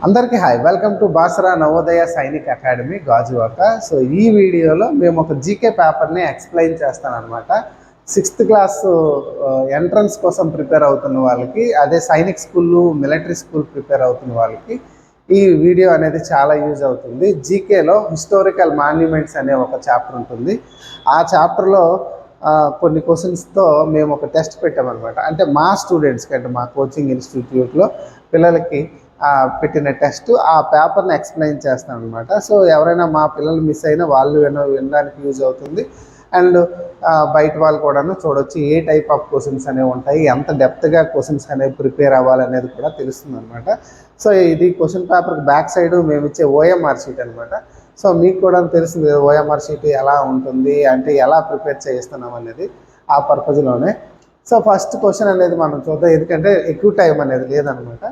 అందరికీ hi, welcome to Basara Navodaya Sainik academy Gajuwaka. So ఈ వీడియోలో మేము ఒక జీకే పేపర్ని ఎక్స్ప్లెయిన్ చేస్తాను అనమాట. 6th క్లాస్ ఎంట్రన్స్ కోసం ప్రిపేర్ అవుతున్న వాళ్ళకి, అదే Sainik school military school prepare అవుతున్న వాళ్ళకి ఈ వీడియో అనేది చాలా యూజ్ అవుతుంది. జీకేలో హిస్టారికల్ మాన్యుమెంట్స్ అనే ఒక చాప్టర్ ఉంటుంది. ఆ చాప్టర్లో కొన్ని క్వశ్చన్స్తో మేము ఒక టెస్ట్ పెట్టామన్నమాట. అంటే మా స్టూడెంట్స్కి, అంటే మా కోచింగ్ ఇన్స్టిట్యూట్లో పిల్లలకి పెట్టిన టెస్ట్, ఆ పేపర్ని ఎక్స్ప్లెయిన్ చేస్తాను అనమాట. సో ఎవరైనా మా పిల్లలు మిస్ అయినా వాళ్ళు వినడానికి యూజ్ అవుతుంది. అండ్ బయట వాళ్ళు కూడాను చూడవచ్చు ఏ టైప్ ఆఫ్ క్వశ్చన్స్ అనేవి ఉంటాయి, ఎంత డెప్త్గా క్వశ్చన్స్ అనేవి ప్రిపేర్ అవ్వాలనేది కూడా తెలుస్తుంది అనమాట. సో ఇది క్వశ్చన్ పేపర్కి బ్యాక్ సైడ్ మేము ఇచ్చే ఓఎంఆర్ షీట్ అనమాట. సో మీకు కూడా తెలిసింది ఓఎంఆర్ షీట్ ఎలా ఉంటుంది, అంటే ఎలా ప్రిపేర్ చేస్తున్నాం అనేది ఆ పర్పస్లోనే. సో ఫస్ట్ క్వశ్చన్ అనేది మనం చూద్దాం, ఎందుకంటే ఎక్కువ టైం అనేది లేదనమాట.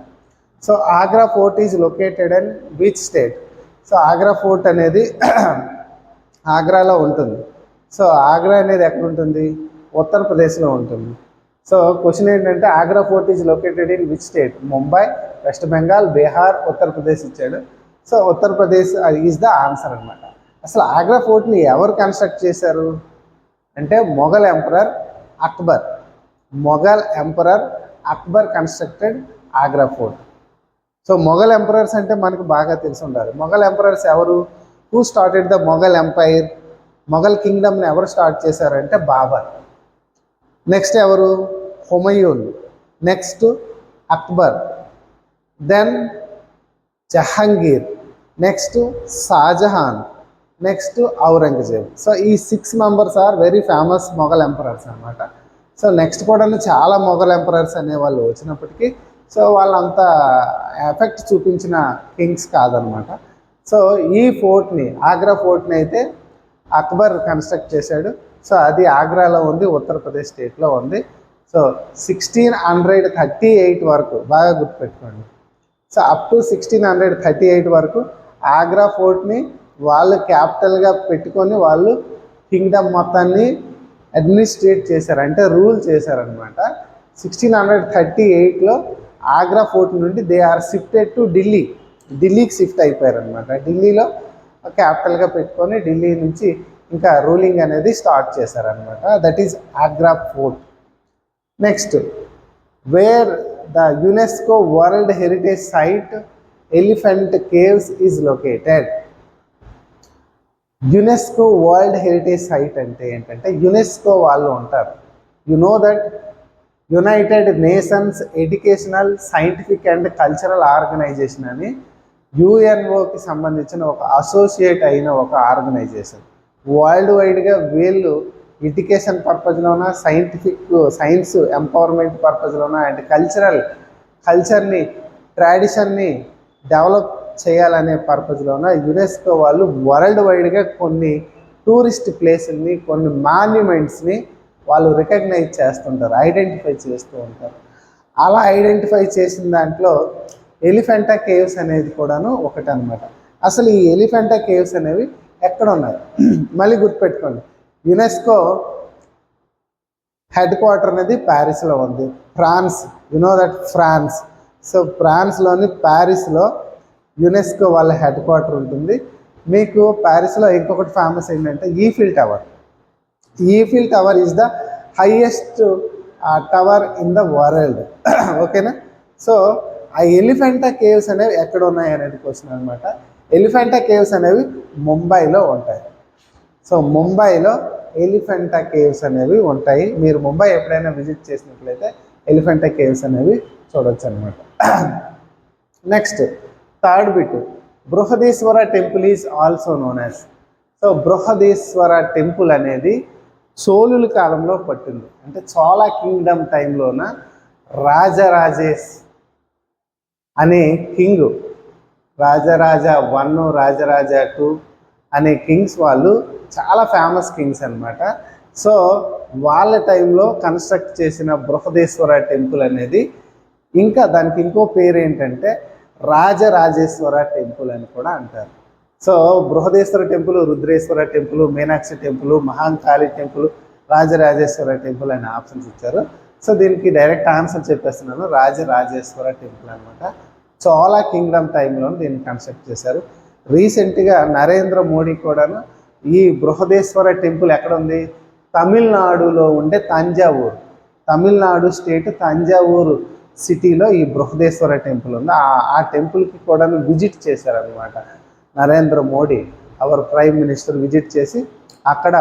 So Agra fort is located in which state? So Agra fort అనేది ఆగ్రాలో ఉంటుంది. సో ఆగ్రా అనేది ఎక్కడ ఉంటుంది? ఉత్తరప్రదేశ్లో ఉంటుంది. సో క్వశ్చన్ ఏంటంటే Agra fort is located in which state? Mumbai, West Bengal, Bihar, Uttar Pradesh ఇచ్చాడు. So Uttar Pradesh is the answer అనమాట. అసలు ఆగ్రా ఫోర్ట్ని ఎవరు కన్స్ట్రక్ట్ చేశారు అంటే Mughal emperor Akbar. Mughal emperor Akbar constructed Agra fort. So Mughal emperors అంటే మనకు బాగా తెలిసి ఉండాలి. మొఘల్ ఎంపరర్స్ ఎవరు? Who started the Mughal empire? Mughal కింగ్డమ్ని ఎవరు స్టార్ట్ చేశారంటే బాబర్. నెక్స్ట్ ఎవరు? Humayun. Next Akbar. Then Jahangir. Next Shahjahan. Next Aurangzeb. So ఈ 6 members are very famous Mughal emperors అనమాట. సో నెక్స్ట్ కూడా చాలా మొఘల్ ఎంపరర్స్ అనేవాళ్ళు వచ్చినప్పటికీ సో వాళ్ళంత ఎఫెక్ట్ చూపించిన కింగ్స్ కాదనమాట. సో ఈ ఫోర్ట్ని, ఆగ్రా ఫోర్ట్ని అయితే అక్బర్ కన్స్ట్రక్ట్ చేశాడు. సో అది ఆగ్రాలో ఉంది, ఉత్తరప్రదేశ్ స్టేట్లో ఉంది. సో 1638 వరకు బాగా గుర్తుపెట్టుకోండి. సో అప్ టు 1638 వరకు ఆగ్రా ఫోర్ట్ని వాళ్ళు క్యాపిటల్గా పెట్టుకొని వాళ్ళు కింగ్డమ్ మొత్తాన్ని అడ్మినిస్ట్రేట్ చేశారు, అంటే రూల్ చేశారనమాట. 1638లో ఆగ్రా ఫోర్ట్ నుండి దే ఆర్ షిఫ్టెడ్ టు ఢిల్లీకి షిఫ్ట్ అయిపోయారనమాట. ఢిల్లీలో క్యాపిటల్గా పెట్టుకొని ఢిల్లీ నుంచి ఇంకా రూలింగ్ అనేది స్టార్ట్ చేశారనమాట. That is Agra fort. Next, where the UNESCO world heritage site elephant caves is located? UNESCO world heritage site అంటే ఏంటంటే, యునెస్కో వాళ్ళు ఉంటారు. You know that United Nations Educational, Scientific and Cultural Organization అని యుఎన్ఓకి సంబంధించిన ఒక అసోసియేట్ అయిన ఒక ఆర్గనైజేషన్. వరల్డ్ వైడ్గా వీళ్ళు ఎడ్యుకేషన్ పర్పస్లోన, సైన్స్ ఎంపవర్మెంట్ పర్పస్లోన అండ్ కల్చర్ని, ట్రాడిషన్ని డెవలప్ చేయాలనే పర్పస్లోన యునెస్కో వాళ్ళు వరల్డ్ వైడ్గా కొన్ని టూరిస్ట్ ప్లేసుల్ని, కొన్ని మాన్యుమెంట్స్ని వాళ్ళు రికగ్నైజ్ చేస్తుంటారు, ఐడెంటిఫై చేస్తూ ఉంటారు. అలా ఐడెంటిఫై చేసిన దాంట్లో ఎలిఫెంటా కేవ్స్ అనేది కూడాను ఒకటి అనమాట. అసలు ఈ ఎలిఫెంటా కేవ్స్ అనేవి ఎక్కడ ఉన్నాయి మళ్ళీ గుర్తుపెట్టుకోండి. యునెస్కో హెడ్ క్వార్టర్ అనేది ప్యారిస్లో ఉంది, France. Know that France. So ఫ్రాన్స్లోని ప్యారిస్లో యునెస్కో వాళ్ళ హెడ్ క్వార్టర్ ఉంటుంది. మీకు ప్యారిస్లో ఇంకొకటి ఫేమస్ ఏంటంటే Eiffel tower. Eiffel tower is the highest tower in the world. ఓకేనా? సో ఆ ఎలిఫెంటా కేవ్స్ అనేవి ఎక్కడ ఉన్నాయి అనేది క్వశ్చన్ అనమాట. ఎలిఫెంటా కేవ్స్ అనేవి ముంబైలో ఉంటాయి. సో ముంబైలో ఎలిఫెంటా కేవ్స్ అనేవి ఉంటాయి. మీరు ముంబై ఎప్పుడైనా విజిట్ చేసినట్లయితే ఎలిఫెంటా కేవ్స్ అనేవి చూడవచ్చు అనమాట. Next, third bit, Brihadeeswara temple is also known as. So Brihadeeswara temple అనేది చోళుల కాలంలో పట్టింది. అంటే చోళ కింగ్డమ్ టైంలోన రాజరాజేష్ అనే కింగ్, రాజరాజ 1, రాజరాజ 2 అనే కింగ్స్ వాళ్ళు చాలా ఫేమస్ కింగ్స్ అనమాట. సో వాళ్ళ టైంలో కన్స్ట్రక్ట్ చేసిన బృహదీశ్వర టెంపుల్ అనేది, ఇంకా దానికి ఇంకో పేరు ఏంటంటే రాజరాజేశ్వర టెంపుల్ అని కూడా అంటారు. So Brihadeeswara temple, Rudreshwara temple, Meenakshi temple, Mahankali temple, Rajarajeshwara temple అనే ఆప్షన్స్ ఇచ్చారు. సో దీనికి డైరెక్ట్ ఆన్సర్ చెప్పేస్తున్నాను, రాజరాజేశ్వర టెంపుల్ అనమాట. చోళా కింగ్డమ్ టైంలో దీన్ని కన్స్ట్రక్ట్ చేశారు. రీసెంట్గా నరేంద్ర మోడీ కూడాను ఈ బృహదేశ్వర టెంపుల్ ఎక్కడ ఉంది, తమిళనాడులో ఉండే తంజావూరు, తమిళనాడు స్టేట్ తంజావూరు సిటీలో ఈ బృహదేశ్వర టెంపుల్ ఉంది. ఆ టెంపుల్కి కూడా విజిట్ చేశారనమాట Narendra Modi, our prime minister visit చేసి అక్కడ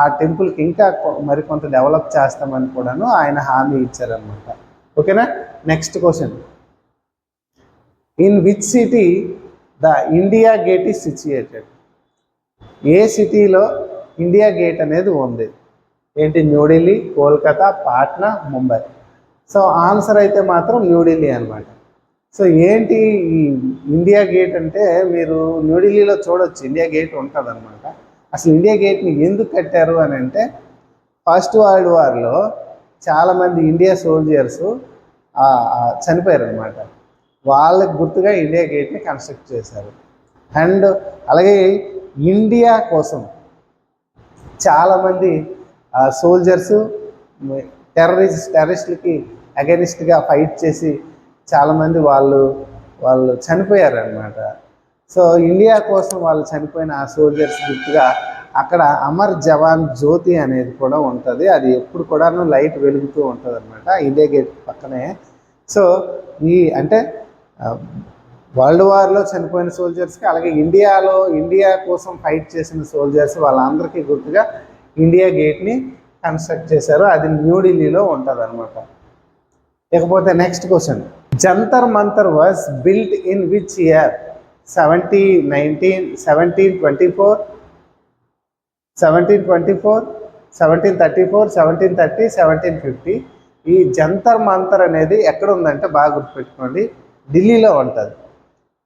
ఆ టెంపుల్కి ఇంకా మరికొంత డెవలప్ చేస్తామని కూడాను ఆయన హామీ ఇచ్చారనమాట. ఓకేనా. Next question, in which city the India gate is situated? ఏ సిటీలో ఇండియా గేట్ అనేది ఉంది? ఏంటి? న్యూఢిల్లీ, కోల్కతా, పాట్నా, ముంబై. సో ఆన్సర్ అయితే మాత్రం న్యూఢిల్లీ అనమాట. సో ఏంటి ఈ ఇండియా గేట్ అంటే, మీరు న్యూఢిల్లీలో చూడొచ్చు ఇండియా గేట్ ఉంటుంది అనమాట. అసలు ఇండియా గేట్ని ఎందుకు కట్టారు అని అంటే, ఫస్ట్ వరల్డ్ వార్లో చాలామంది ఇండియా సోల్జర్స్ చనిపోయారు అనమాట. వాళ్ళకి గుర్తుగా ఇండియా గేట్ని కన్స్ట్రక్ట్ చేశారు. అండ్ అలాగే ఇండియా కోసం చాలామంది సోల్జర్సు టెర్రరిస్టులకి అగెనిస్ట్గా ఫైట్ చేసి చాలామంది వాళ్ళు చనిపోయారు అనమాట. సో ఇండియా కోసం వాళ్ళు చనిపోయిన ఆ సోల్జర్స్ గుర్తుగా అక్కడ అమర్ జవాన్ జ్యోతి అనేది కూడా ఉంటుంది. అది ఎప్పుడు కూడా లైట్ వెలుగుతూ ఉంటుంది అనమాట ఇండియా గేట్ పక్కనే. సో అంటే వరల్డ్ వార్లో చనిపోయిన సోల్జర్స్కి, అలాగే ఇండియా కోసం ఫైట్ చేసిన సోల్జర్స్ వాళ్ళందరికీ గుర్తుగా ఇండియా గేట్ని కన్స్ట్రక్ట్ చేశారు. అది న్యూఢిల్లీలో ఉంటుంది అనమాట. ఇకపోతే next question, Jantar Mantar was built in which year? 1719, 1724, 1724, 1734, 1730, 1750. ఈ జంతర్ మంతర్ అనేది ఎక్కడ ఉందంటే బాగా గుర్తుపెట్టుకోండి, ఢిల్లీలో ఉంటుంది.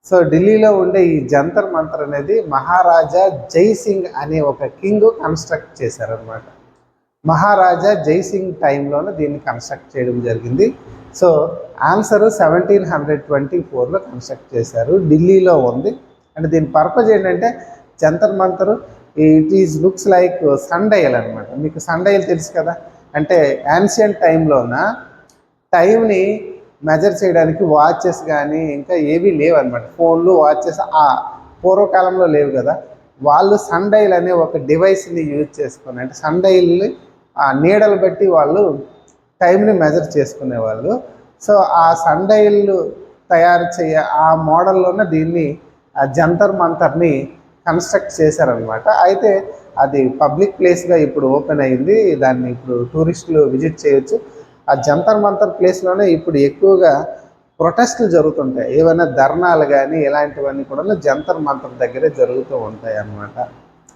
సో ఢిల్లీలో ఉండే ఈ జంతర్ మంతర్ అనేది మహారాజా జైసింగ్ అనే ఒక కింగ్ కన్స్ట్రక్ట్ చేశారనమాట. మహారాజా జైసింగ్ టైంలోనే దీన్ని కన్స్ట్రక్ట్ చేయడం జరిగింది. సో ఆన్సర్ 1724లో కన్స్ట్రక్ట్ చేశారు, ఢిల్లీలో ఉంది. అంటే దీని పర్పస్ ఏంటంటే, Jantar Mantar it is looks like sundial అనమాట. మీకు సన్ డయల్ తెలుసు కదా, అంటే యాన్షియంట్ టైంలోన టైంని మెజర్ చేయడానికి వాచెస్ కానీ ఇంకా ఏవీ లేవు అనమాట. ఫోన్లు, వాచెస్ పూర్వకాలంలో లేవు కదా. వాళ్ళు సన్ డయల్ అనే ఒక డివైస్ని యూజ్ చేసుకుని, అంటే సన్ డయల్ని నీడలు బట్టి వాళ్ళు టైంని మెజర్ చేసుకునేవాళ్ళు. సో ఆ సన్ డయల్ తయారు ఆ మోడల్లోనే దీన్ని జంతర్ మంతర్ని కన్స్ట్రక్ట్ చేశారనమాట. అయితే అది పబ్లిక్ ప్లేస్గా ఇప్పుడు ఓపెన్ అయింది, దాన్ని ఇప్పుడు టూరిస్టులు విజిట్ చేయొచ్చు. ఆ జంతర్ మంతర్ ప్లేస్లోనే ఇప్పుడు ఎక్కువగా ప్రొటెస్టులు జరుగుతుంటాయి, ఏమైనా ధర్నాలు కానీ ఇలాంటివన్నీ కూడా జంతర్ మంతర్ దగ్గరే జరుగుతూ ఉంటాయి అన్నమాట.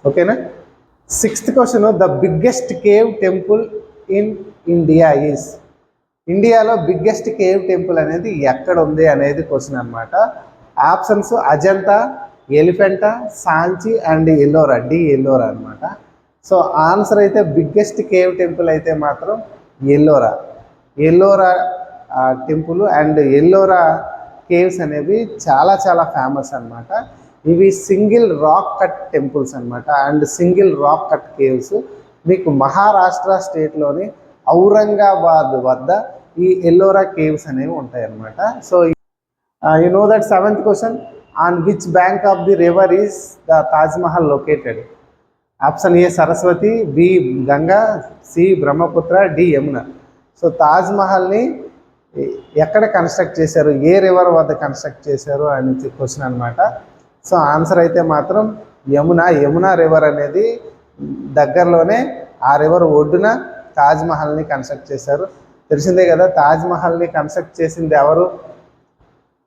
ఓకేనా. Sixth question, the biggest cave temple in India is? ఇండియాలో బిగ్గెస్ట్ కేవ్ టెంపుల్ అనేది ఎక్కడ ఉంది అనేది క్వశ్చన్ అనమాట. ఆప్షన్స్ అజంతా, ఎలిఫెంటా, సాంచి అండ్ ఎల్లోరా, ఎల్లోరా అనమాట. సో ఆన్సర్ అయితే బిగ్గెస్ట్ కేవ్ టెంపుల్ అయితే మాత్రం Ellora temple and Ellora caves అనేవి చాలా చాలా ఫేమస్ అనమాట. ఇవి సింగిల్ రాక్ కట్ టెంపుల్స్ అనమాట and single rock cut caves. మీకు మహారాష్ట్ర స్టేట్లోని ఔరంగాబాద్ వద్ద ఈ ఎల్లోరా కేవ్స్ అనేవి ఉంటాయి అన్నమాట. So you know that seventh question, on which bank of the river is the Taj Mahal located? Option A Saraswati, B Ganga, C Brahmaputra, D Yamuna. So Taj మహల్ని ఎక్కడ construct చేశారు, ఏ రివర్ వద్ద కన్స్ట్రక్ట్ చేశారు అని క్వశ్చన్ అనమాట. సో ఆన్సర్ అయితే మాత్రం యమునా రివర్ అనేది దగ్గరలోనే, ఆ రివర్ ఒడ్డున తాజ్ మహల్ని కన్స్ట్రక్ట్ చేశారు. తెలిసిందే కదా, తాజ్ మహల్ని కన్స్ట్రక్ట్ చేసింది ఎవరు?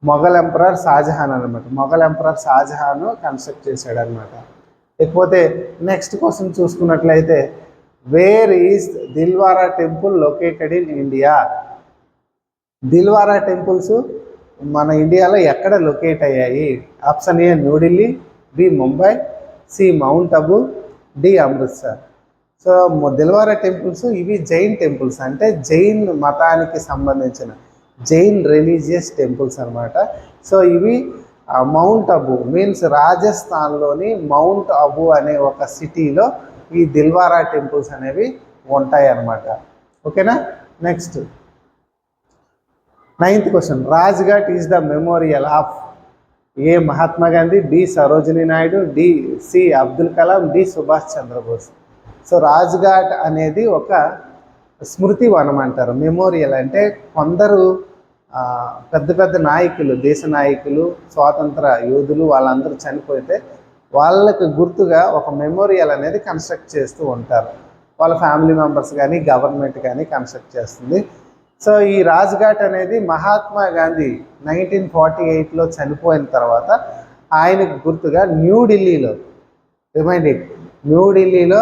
మొఘల్ ఎంపరర్ షాజహాన్ అనమాట. మొఘల్ ఎంపరర్ షాజహాన్ కన్స్ట్రక్ట్ చేశాడు అనమాట. ఇకపోతే నెక్స్ట్ క్వశ్చన్ చూసుకున్నట్లయితే, where is Dilwara temple located in India? Dilwara temples మన ఇండియాలో ఎక్కడ లొకేట్ అయ్యాయి? Option A New Delhi, B Mumbai, C Mount Abu, D Amritsar. So Dilwara temples ఇవి జైన్ టెంపుల్స్, అంటే జైన్ మతానికి సంబంధించిన జైన్ రిలీజియస్ టెంపుల్స్ అనమాట. సో ఇవి మౌంట్ అబు మీన్స్ రాజస్థాన్లోని మౌంట్ అబు అనే ఒక సిటీలో ఈ దిల్వారా టెంపుల్స్ అనేవి ఉంటాయి అన్నమాట. ఓకేనా. Next, 9th question, Rajghat is the memorial of A Mahatma Gandhi, B Sarojini Naidu, D C Abdul Kalam, D Subhash Chandrabose. So Rajghat అనేది ఒక స్మృతి వనం అంటారు. మెమోరియల్ అంటే కొందరు పెద్ద పెద్ద నాయకులు, దేశ నాయకులు, స్వాతంత్ర యోధులు వాళ్ళందరూ చనిపోతే వాళ్ళకి గుర్తుగా ఒక మెమోరియల్ అనేది కన్స్ట్రక్ట్ చేస్తూ ఉంటారు. వాళ్ళ ఫ్యామిలీ మెంబర్స్ కానీ గవర్నమెంట్ కానీ కన్స్ట్రక్ట్ చేస్తుంది. సో ఈ రాజ్ఘాట్ అనేది మహాత్మా గాంధీ 1948లో చనిపోయిన తర్వాత ఆయనకు గుర్తుగా న్యూఢిల్లీలో, రిమైండింగ్, న్యూఢిల్లీలో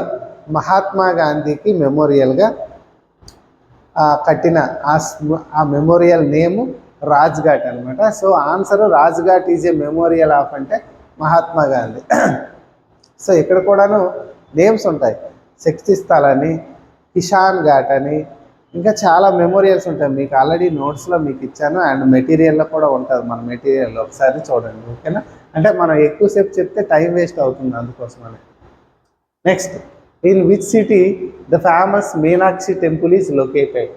మహాత్మా గాంధీకి మెమోరియల్గా కట్టిన ఆ మెమోరియల్ నేము రాజ్ఘాట్ అనమాట. So answer Rajghat is a memorial of అంటే మహాత్మా గాంధీ. సో ఇక్కడ కూడాను నేమ్స్ ఉంటాయి, శక్తి స్థల్ అని, కిషాన్ ఘాట్ అని, ఇంకా చాలా మెమోరియల్స్ ఉంటాయి. మీకు ఆల్రెడీ నోట్స్లో మీకు ఇచ్చాను అండ్ మెటీరియల్లో కూడా ఉంటుంది. మన మెటీరియల్లో ఒకసారి చూడండి, ఓకేనా. అంటే మనం ఎక్కువసేపు చెప్తే టైం వేస్ట్ అవుతుంది, అందుకోసమని. Next, in which city the famous Meenakshi temple is located?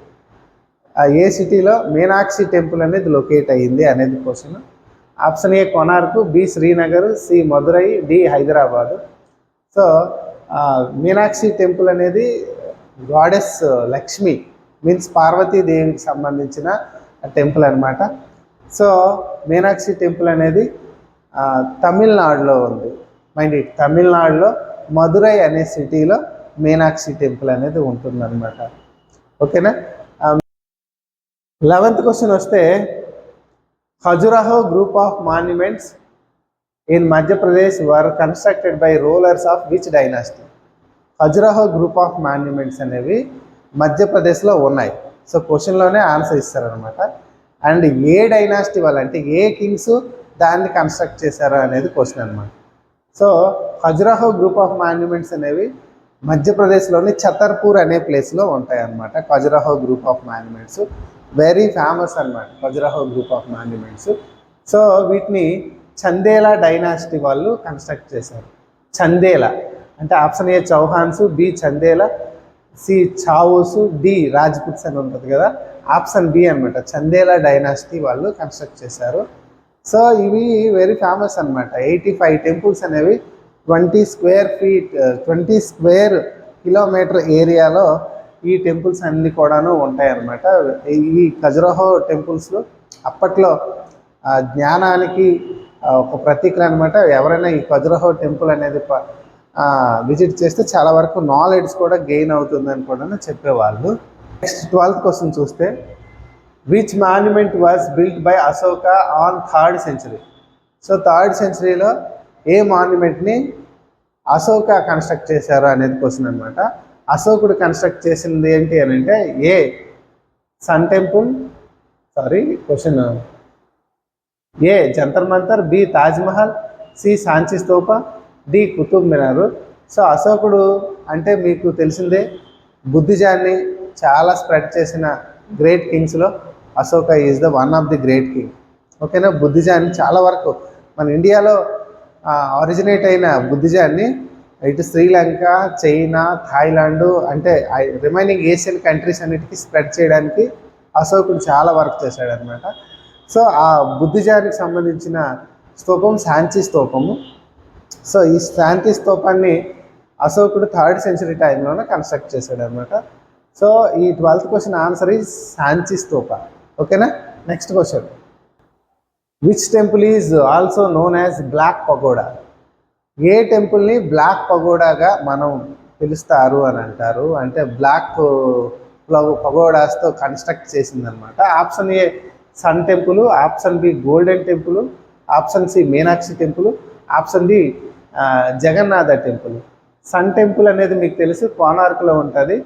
ఏ సిటీలో మీనాక్షి టెంపుల్ అనేది లొకేట్ అయ్యింది అనేది question. Option A Konark, B Srinagar, C Madurai, D Hyderabad. So Meenakshi temple అనేది గాడెస్ లక్ష్మి, మీన్స్ పార్వతీదేవికి సంబంధించిన టెంపుల్ అనమాట. సో మీనాక్షి టెంపుల్ అనేది తమిళనాడులో ఉంది. మైండ్ ఇట్, తమిళనాడులో మదురై అనే సిటీలో మీనాక్షి టెంపుల్ అనేది ఉంటుందన్నమాట, ఓకేనా. 11th క్వశ్చన్ వస్తే, Khajuraho group of monuments in Madhya Pradesh were constructed by rulers of which dynasty? Khajuraho group of monuments అనేవి మధ్యప్రదేశ్లో ఉన్నాయి. సో క్వశ్చన్లోనే ఆన్సర్ ఇస్తారనమాట. అండ్ ఏ డైనాసిటీ వాళ్ళు, అంటే ఏ కింగ్స్ దాన్ని కన్స్ట్రక్ట్ చేశారు అనేది క్వశ్చన్ అనమాట. So Khajuraho group of monuments అనేవి మధ్యప్రదేశ్లోని ఛతర్పూర్ అనే ప్లేస్లో ఉంటాయి అన్నమాట. Khajuraho group of monuments very famous అనమాట, Khajuraho group of monuments. So వీటిని చందేలా డైనాసిటీ వాళ్ళు కన్స్ట్రక్ట్ చేశారు. చందేలా అంటే option A Chauhans, B Chandela, C చావోసు, డి రాజ్పుత్స్ అని ఉంటుంది కదా, ఆప్షన్ బి అనమాట, చందేలా డైనాసిటీ వాళ్ళు కన్స్ట్రక్ట్ చేశారు. సో ఇవి వెరీ ఫేమస్ అనమాట. 85 టెంపుల్స్ అనేవి 20 స్క్వేర్ కిలోమీటర్ ఏరియాలో ఈ టెంపుల్స్ అన్నీ కూడాను ఉంటాయి అన్నమాట. ఈ ఖజురాహో టెంపుల్స్లో అప్పట్లో జ్ఞానానికి ఒక ప్రతీకలు అనమాట. ఎవరైనా ఈ ఖజురాహో టెంపుల్ అనేది విజిట్ చేస్తే చాలా వరకు నాలెడ్జ్ కూడా గెయిన్ అవుతుందని కూడా చెప్పేవాళ్ళు. నెక్స్ట్ 12th క్వశ్చన్ చూస్తే, which monument was built by Ashoka on 3rd century? So 3rd centuryలో ఏ మాన్యుమెంట్ని అశోక కన్స్ట్రక్ట్ చేశారు అనేది క్వశ్చన్ అనమాట. అశోకుడు కన్స్ట్రక్ట్ చేసింది ఏంటి అని అంటే, A sun temple, question A Jantar Mantar, B Taj Mahal, C Sanchi Stupa, D Qutub Minar. So అశోకుడు అంటే మీకు తెలిసిందే, బుద్ధిజాన్ని చాలా స్ప్రెడ్ చేసిన గ్రేట్ కింగ్స్లో Ashoka is the one of the great king, ఓకేనా. బుద్ధిజాన్ని చాలా వరకు మన ఇండియాలో ఆరిజినేట్ అయిన బుద్ధిజాన్ని ఇటు శ్రీలంక, చైనా, థాయిలాండ్ అంటే రిమైనింగ్ ఏషియన్ కంట్రీస్ అన్నిటికీ స్ప్రెడ్ చేయడానికి అశోకుడు చాలా వర్క్ చేశాడనమాట. సో ఆ బుద్ధిజానికి సంబంధించిన స్తూపం శాంచి స్తూపము. సో ఈ శాంతి స్తూపాన్ని అశోకుడు 3rd century టైంలోనే కన్స్ట్రక్ట్ చేశాడు అనమాట. సో ఈ 12th question answer is Sanchi Stupa, ఓకేనా. Next question, which temple is also known as black pagoda? ఏ టెంపుల్ని బ్లాక్ పగోడాగా మనం పిలుస్తారు అని అంటారు అంటే బ్లాక్ పగోడాస్తో కన్స్ట్రక్ట్ చేసిందనమాట. Option A sun temple, option B golden temple, option C Meenakshi temple, option D Jagannath temple. Sun temple అనేది మీకు తెలుసు కోనార్క్లో ఉంటుంది,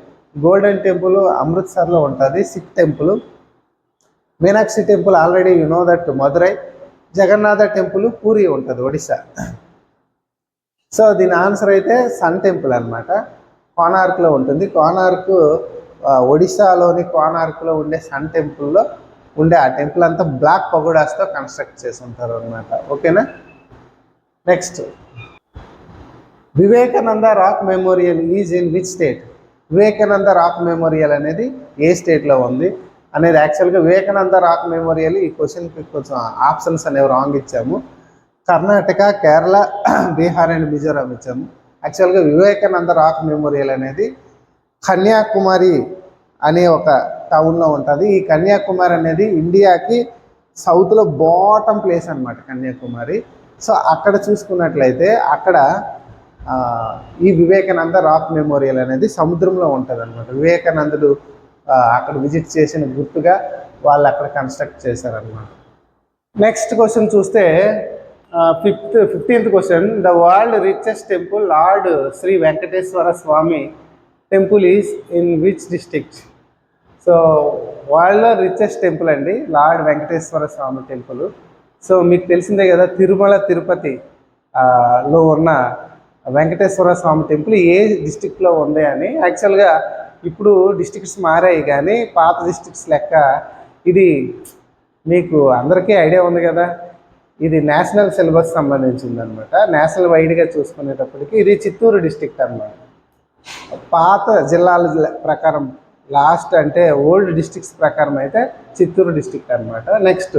గోల్డెన్ టెంపుల్ అమృత్సర్లో ఉంటుంది, Sikh temple. Meenakshi temple already you know that Madurai, Jagannath temple puri ఉంటుంది, ఒడిశా. సో దీని ఆన్సర్ అయితే సన్ టెంపుల్ అనమాట, కోనార్క్లో ఉంటుంది. కోనార్క్ ఒడిశాలోని కోనార్క్లో ఉండే సన్ టెంపుల్లో ఉండే ఆ టెంపుల్ అంతా బ్లాక్ పగోడాస్తో కన్స్ట్రక్ట్ చేసి ఉంటారు అనమాట, ఓకేనా. Next, Vivekananda rock memorial is in which state? Vivekananda rock memorial అనేది ఏ స్టేట్లో ఉంది? అనేది యాక్చువల్గా వివేకానంద రాక్ మెమోరియల్. ఈ క్వశ్చన్కి కొంచెం ఆప్షన్స్ అనేవి రాంగ్ ఇచ్చాము. కర్ణాటక, కేరళ, బీహార్ అండ్ మిజోరాం ఇచ్చాము. యాక్చువల్గా వివేకానంద రాక్ మెమోరియల్ అనేది కన్యాకుమారి అనే ఒక టౌన్లో ఉంటుంది. ఈ కన్యాకుమారి అనేది ఇండియాకి సౌత్లో బాటమ్ ప్లేస్ అనమాట కన్యాకుమారి. సో అక్కడ చూసుకున్నట్లయితే అక్కడ ఈ వివేకానంద రాక్ మెమోరియల్ అనేది సముద్రంలో ఉంటుంది అనమాట. వివేకానందుడు అక్కడ విజిట్ చేసిన గుర్తుగా వాళ్ళు అక్కడ కన్స్ట్రక్ట్ చేశారనమాట. నెక్స్ట్ క్వశ్చన్ చూస్తే 15th question, the world richest temple lord Shri Venkateswara Swami temple is in which district? So వరల్డ్లో రిచెస్ట్ టెంపుల్ అండి lord Venkateswara Swami temple. So మీకు తెలిసిందే కదా, తిరుమల తిరుపతి లో ఉన్న వెంకటేశ్వర స్వామి టెంపుల్ ఏ డిస్టిక్లో ఉంది అని. యాక్చువల్గా ఇప్పుడు డిస్ట్రిక్ట్స్ మారాయి, కానీ పాత డిస్ట్రిక్ట్స్ లెక్క ఇది మీకు అందరికీ ఐడియా ఉంది కదా, ఇది నేషనల్ సిలబస్ సంబంధించింది అనమాట. నేషనల్ వైడ్గా చూసుకునేటప్పటికి ఇది చిత్తూరు డిస్ట్రిక్ట్ అనమాట. పాత జిల్లాల ప్రకారం లాస్ట్ అంటే ఓల్డ్ డిస్ట్రిక్ట్స్ ప్రకారం అయితే చిత్తూరు డిస్ట్రిక్ట్ అనమాట. Next,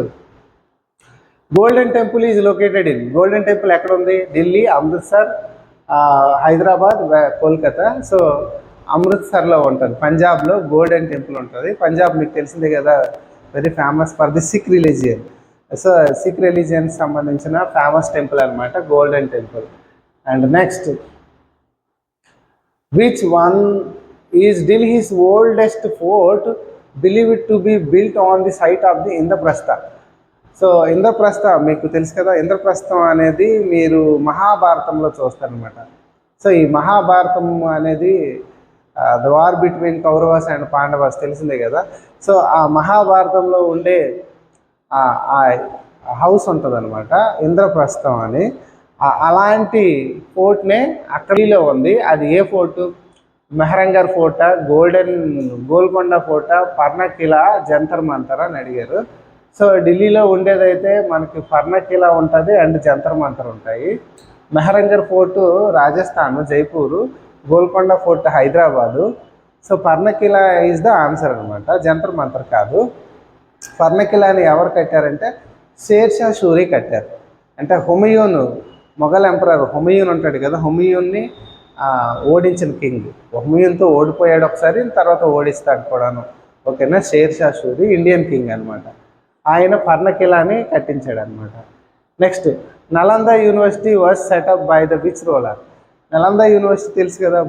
golden temple is located in. Golden temple ఎక్కడ ఉంది? ఢిల్లీ, అమృత్సర్, హైదరాబాద్, కోల్కతా. సో అమృత్సర్లో ఉంటుంది, పంజాబ్లో గోల్డెన్ టెంపుల్ ఉంటుంది. పంజాబ్ మీకు తెలిసిందే కదా, very famous for the Sikh religion. So Sikh religion సంబంధించిన ఫేమస్ టెంపుల్ అనమాట golden temple. And next, which one is Delhi's oldest fort believed to be built on the site of the Indraprastha? So Indraprastha మీకు తెలుసు కదా, ఇంద్రప్రస్థం అనేది మీరు మహాభారతంలో చూస్తారనమాట. సో ఈ మహాభారతం అనేది the war between Kauravas and Pandavas తెలిసిందే కదా. సో ఆ మహాభారతంలో ఉండే ఆ హౌస్ ఉంటుంది అనమాట ఇంద్రప్రస్థం అని. అలాంటి ఫోర్ట్నే అక్కడిలో ఉంది. అది ఏ ఫోర్టు? మెహరంగర్ ఫోర్టా, గోల్కొండ ఫోర్టా, పర్ణకిలా, జంతర్ మంతర్ అని అడిగారు. సో ఢిల్లీలో ఉండేదైతే మనకి పర్ణకిలా ఉంటుంది అండ్ జంతర్ మంతర్ ఉంటాయి. Mehrangarh fort Rajasthan, Jaipur. Golconda fort Hyderabad. So Purana Qila is the answer అనమాట, జంతర్ మంతర్ కాదు. పర్ణకిలాని ఎవరు కట్టారంటే షేర్షా సూరి కట్టారు. అంటే హుమయూన్, మొఘల్ ఎంపరర్ హుమయూన్ ఉంటాడు కదా, హుమయూన్ని ఓడించిన కింగ్. హుమయూన్తో ఓడిపోయాడు ఒకసారి, తర్వాత ఓడిస్తాడు కూడాను, ఓకేనా. షేర్షా సూరి ఇండియన్ కింగ్ అనమాట. ఆయన పర్ణకిలాని కట్టించాడు అనమాట. Next, Nalanda university was setup by the which ruler? Nalanda university తెలుసు కదా,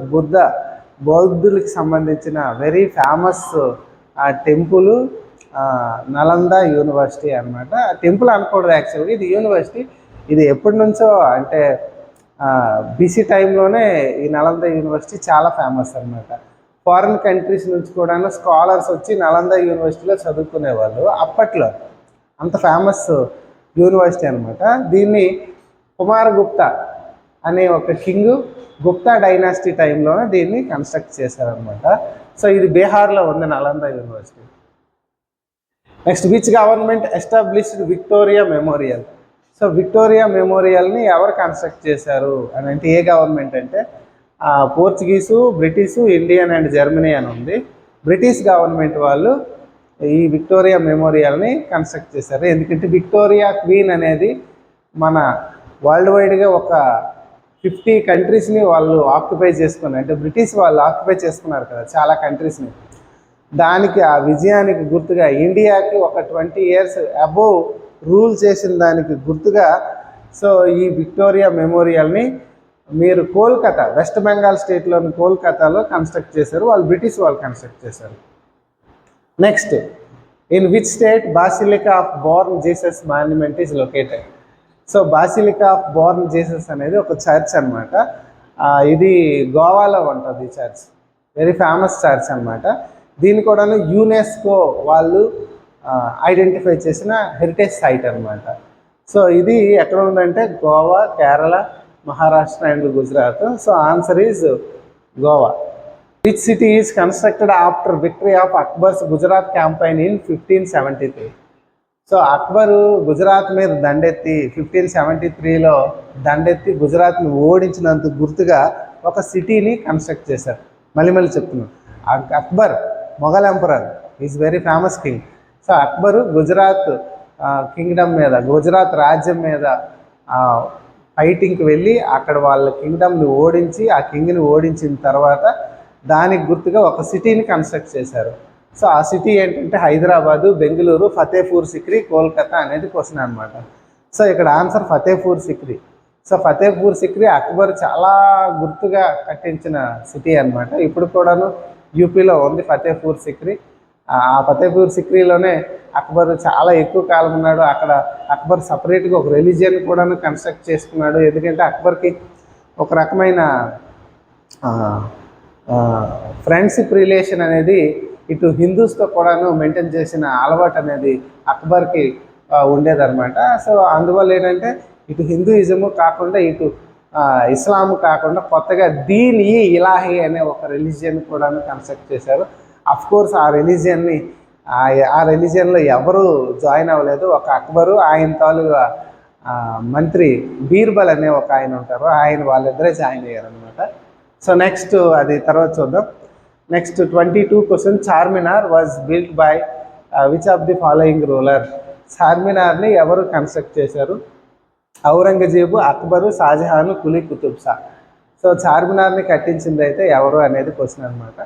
బౌద్ధులకి సంబంధించిన very famous temple Nalanda university అనమాట. టెంపుల్ అనకూడదు యాక్చువల్గా, ఇది యూనివర్సిటీ. ఇది ఎప్పటి నుంచో అంటే బీసీ టైంలోనే ఈ నలంద యూనివర్సిటీ చాలా ఫేమస్ అనమాట. ఫారిన్ కంట్రీస్ నుంచి కూడా స్కాలర్స్ వచ్చి నలంద యూనివర్సిటీలో చదువుకునేవాళ్ళు. అప్పట్లో అంత ఫేమస్ యూనివర్సిటీ అనమాట. దీన్ని కుమారగుప్త అనే ఒక కింగ్ గుప్తా డైనాసిటీ టైంలోనే దీన్ని కన్స్ట్రక్ట్ చేశారనమాట. సో ఇది బీహార్లో ఉంది Nalanda university. Next, which government established Victoria memorial? So Victoria మెమోరియల్ని ఎవరు కన్స్ట్రక్ట్ చేశారు అని అంటే ఏ గవర్నమెంట్ అంటే Portuguese, British, Indian and Germany అని ఉంది. బ్రిటిష్ గవర్నమెంట్ వాళ్ళు ఈ విక్టోరియా మెమోరియల్ని కన్స్ట్రక్ట్ చేశారు. ఎందుకంటే విక్టోరియా క్వీన్ అనేది మన వరల్డ్ వైడ్గా ఒక 50 కంట్రీస్ని వాళ్ళు ఆక్యుపై చేసుకున్నారు. అంటే బ్రిటిష్ వాళ్ళు ఆక్యుపై చేసుకున్నారు కదా చాలా కంట్రీస్ని. దానికి ఆ విజయానికి గుర్తుగా ఇండియాకి ఒక 20 years అబోవ్ రూల్ చేసిన దానికి గుర్తుగా సో ఈ విక్టోరియా మెమోరియల్ని మీరు కోల్కతా, వెస్ట్ బెంగాల్ స్టేట్లోని కోల్కతాలో కన్స్ట్రక్ట్ చేశారు. వాళ్ళు బ్రిటిష్ వాళ్ళు కన్స్ట్రక్ట్ చేశారు. Next, in which state basilica of Born Jesus monument is located? So basilica of Born Jesus అనేది ఒక చర్చ్ అనమాట. ఇది గోవాలో ఉంటుంది ఈ చర్చ్, వెరీ ఫేమస్ చర్చ్ అనమాట. దీన్ని కూడా యునెస్కో వాళ్ళు ఐడెంటిఫై చేసిన హెరిటేజ్ సైట్ అనమాట. సో ఇది ఎక్కడ ఉందంటే Goa, Kerala, Maharashtra and Gujarat. So answer is Goa. Which city is constructed after victory of Akbar's Gujarat campaign in 1573? So Akbar Gujarat మీద దండెత్తి 1573లో దండెత్తి గుజరాత్ని ఓడించినందుకు గుర్తుగా ఒక సిటీని కన్స్ట్రక్ట్ చేశారు. మళ్ళీ చెప్తున్నాను, Akbar Mughal emperor is very famous king. So Akbar Gujarat Kingdom మీద, గుజరాత్ రాజ్యం మీద ఫైటింగ్కి వెళ్ళి అక్కడ వాళ్ళ కింగ్డమ్ని ఓడించి, ఆ కింగ్ని ఓడించిన తర్వాత దానికి గుర్తుగా ఒక సిటీని కన్స్ట్రక్ట్ చేశారు. సో ఆ సిటీ ఏంటంటే హైదరాబాదు, బెంగళూరు, ఫతేపూర్ సిక్రీ, కోల్కతా అనేది క్వశ్చన్ అనమాట. సో ఇక్కడ ఆన్సర్ ఫతేపూర్ సిక్రీ. సో ఫతేపూర్ సిక్రీ అక్బర్ చాలా గుర్తుగా కట్టించిన సిటీ అనమాట. ఇప్పుడు కూడాను యూపీలో ఉంది ఫతేపూర్ సిక్రీ. ఆ ఫతేపూర్ సిక్రీలోనే అక్బర్ చాలా ఎక్కువ కాలం ఉన్నాడు. అక్కడ అక్బర్ సపరేట్గా ఒక రిలీజియన్ కూడాను కన్స్ట్రక్ట్ చేసుకున్నాడు. ఎందుకంటే అక్బర్కి ఒక రకమైన ఫ్రెండ్షిప్ రిలేషన్ అనేది ఇటు హిందూస్తో కూడాను మెయింటైన్ చేసిన అలవాటు అనేది అక్బర్కి ఉండేదన్నమాట. సో అందువల్ల ఏంటంటే ఇటు హిందూయిజము కాకుండా ఇటు ఇస్లాం కాకుండా కొత్తగా దీన్ ఈ ఇలాహి అనే ఒక రిలీజియన్ కూడా కన్స్ట్రక్ట్ చేశారు. అఫ్కోర్స్ ఆ రిలీజియన్లో ఎవరు జాయిన్ అవ్వలేదు. ఒక అక్బరు, ఆయన తాలూగా మంత్రి బీర్బల్ అనే ఒక ఆయన ఉంటారు, ఆయన వాళ్ళిద్దరే జాయిన్ అయ్యారు అనమాట. సో నెక్స్ట్ అది తర్వాత చూద్దాం. Next 22 question. Charminar was built by which of the following ruler? చార్మినార్ని ఎవరు కన్స్ట్రక్ట్ చేశారు? ఔరంగజేబు, అక్బరు, షాజహాన్, కులీ కుతుబ్ షా. సో చార్మినార్ని కట్టించింది అయితే ఎవరు అనేది క్వశ్చన్ అనమాట.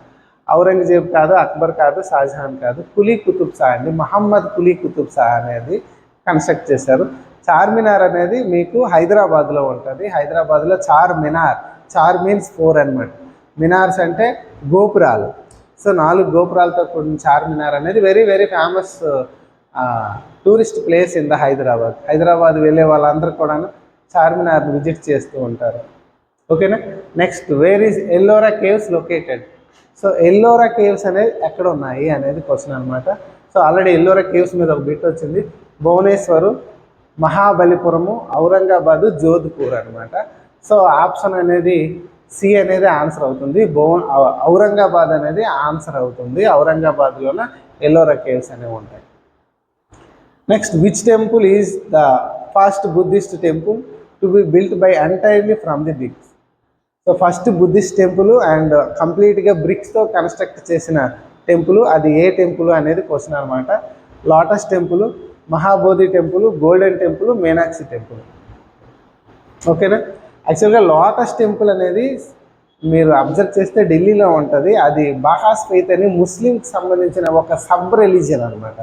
ఔరంగజేబు కాదు, అక్బర్ కాదు, షాజహాన్ కాదు, కులీ కుతుబ్ షా అండి. మహమ్మద్ కులీ కుతుబ్ షా అనేది కన్స్ట్రక్ట్ చేశారు. చార్మినార్ అనేది మీకు హైదరాబాద్లో ఉంటుంది. హైదరాబాద్లో చార్మినార్, చార్ మీన్స్ 4 అనమాట. మినార్స్ అంటే గోపురాలు. సో 4 గోపురాలతో కూడిన చార్మినార్ అనేది very very famous tourist place in the Hyderabad. Hyderabad వెళ్ళే వాళ్ళందరూ కూడా చార్మినార్ని విజిట్ చేస్తూ ఉంటారు. ఓకేనా. Next, where is Ellora caves located? So Ellora caves అనేవి ఎక్కడ ఉన్నాయి అనేది క్వశ్చన్ అనమాట. సో ఆల్రెడీ ఎల్లోరా కేవ్స్ మీద ఒక బిట్ వచ్చింది. భువనేశ్వరు, మహాబలిపురము, ఔరంగాబాదు, జోధ్పూర్ అనమాట. సో ఆప్షన్ అనేది సి అనేది ఆన్సర్ అవుతుంది. ఔరంగాబాద్ అనేది ఆన్సర్ అవుతుంది. ఔరంగాబాద్లోన ఎల్లోరా కేవ్స్ అనేవి ఉంటాయి. Next, which temple is the first Buddhist temple to be built by entirely from the bricks? So first Buddhist temple and కంప్లీట్గా బ్రిక్స్తో కన్స్ట్రక్ట్ చేసిన టెంపుల్ అది ఏ టెంపుల్ అనేది క్వశ్చన్ అనమాట. Lotus temple, Mahabodhi temple, golden temple, Meenakshi temple. ఓకేనా. యాక్చువల్గా lotus temple అనేది మీరు అబ్జర్వ్ చేస్తే ఢిల్లీలో ఉంటుంది. అది బహాస్ ఫెయిత్ అని ముస్లింకి సంబంధించిన ఒక సబ్ రిలీజియన్ అనమాట.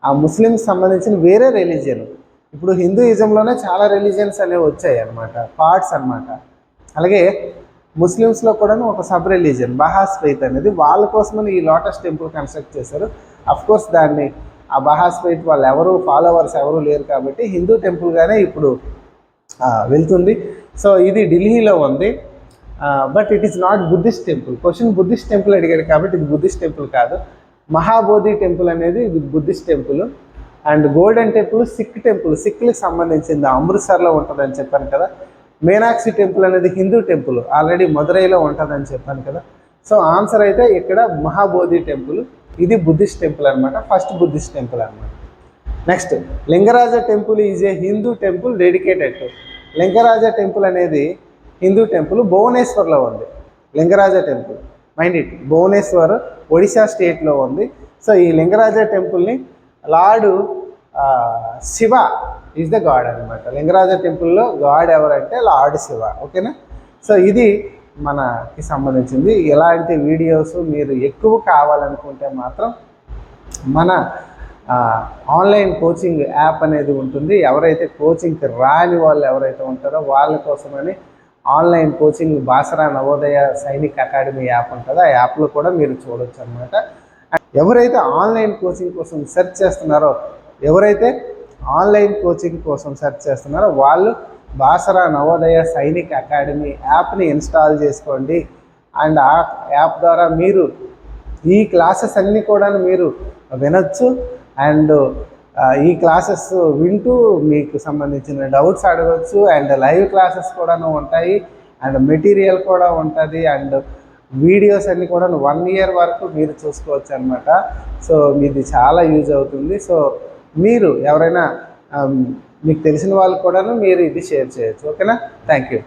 ఆ ముస్లింకి సంబంధించిన వేరే రిలీజియన్. ఇప్పుడు హిందూయిజంలోనే చాలా రిలీజియన్స్ అనేవి వచ్చాయి అనమాట, పార్ట్స్ అనమాట. అలాగే ముస్లిమ్స్లో కూడా ఒక సబ్ రిలీజియన్ బహాస్ ఫెయిత్ అనేది, వాళ్ళ కోసమని ఈ లోటస్ టెంపుల్ కన్స్ట్రక్ట్ చేశారు. అఫ్కోర్స్ దాన్ని ఆ బహాస్ ఫెయిత్ వాళ్ళు ఎవరు ఫాలోవర్స్ ఎవరు లేరు కాబట్టి హిందూ టెంపుల్గానే ఇప్పుడు వెళ్తుంది. సో ఇది ఢిల్లీలో ఉంది. But it is not Buddhist temple. Question Buddhist temple అడిగాడు కాబట్టి ఇది బుద్ధిస్ట్ టెంపుల్ కాదు. మహాబోధి టెంపుల్ అనేది ఇది Buddhist temple. And golden temple Sikh temple, సిక్లకు సంబంధించింది, అమృత్సర్లో ఉంటుందని చెప్పాను కదా. మీనాక్షి టెంపుల్ అనేది హిందూ టెంపుల్, ఆల్రెడీ మదురైలో ఉంటుందని చెప్పాను కదా. సో ఆన్సర్ అయితే ఇక్కడ మహాబోధి టెంపుల్, ఇది బుద్ధిస్ట్ టెంపుల్ అనమాట, ఫస్ట్ బుద్ధిస్ట్ టెంపుల్ అనమాట. Next, Lingaraja temple is a Hindu temple dedicated to? Lingaraja temple అనేది హిందూ టెంపుల్, భువనేశ్వర్లో ఉంది Lingaraja temple. Mind it, Bhubaneswar Odisha స్టేట్లో ఉంది. సో ఈ లింగరాజ టెంపుల్ని lord Shiva is the god అనమాట. లింగరాజ టెంపుల్లో గాడ్ ఎవరంటే లార్డ్ శివ. ఓకేనా. సో ఇది మనకి సంబంధించింది. ఇలాంటి వీడియోస్ మీరు ఎక్కువ కావాలనుకుంటే మాత్రం మన ఆన్లైన్ కోచింగ్ యాప్ అనేది ఉంటుంది. ఎవరైతే కోచింగ్కి రాని వాళ్ళు ఎవరైతే ఉంటారో వాళ్ళ కోసమని online coaching Basara Navodaya Sainik academy app ఉంటుందో ఆ యాప్లో కూడా మీరు చూడొచ్చు అనమాట. ఎవరైతే ఆన్లైన్ కోచింగ్ కోసం సెర్చ్ చేస్తున్నారో వాళ్ళు బాసరా నవోదయ సైనిక్ అకాడమీ యాప్ని ఇన్స్టాల్ చేసుకోండి. అండ్ ఆ యాప్ ద్వారా మీరు ఈ క్లాసెస్ అన్నీ కూడా మీరు వినొచ్చు. అండ్ ఈ క్లాసెస్ వింటూ మీకు సంబంధించిన డౌట్స్ అడగవచ్చు. అండ్ లైవ్ క్లాసెస్ కూడా ఉంటాయి, అండ్ మెటీరియల్ కూడా ఉంటుంది, అండ్ వీడియోస్ అన్నీ కూడా 1 ఇయర్ వరకు మీరు చూసుకోవచ్చు అనమాట. సో ఇది చాలా యూజ్ అవుతుంది. సో మీరు ఎవరైనా మీకు తెలిసిన వాళ్ళు కూడా మీరు ఇది షేర్ చేయొచ్చు. ఓకేనా. Thank you.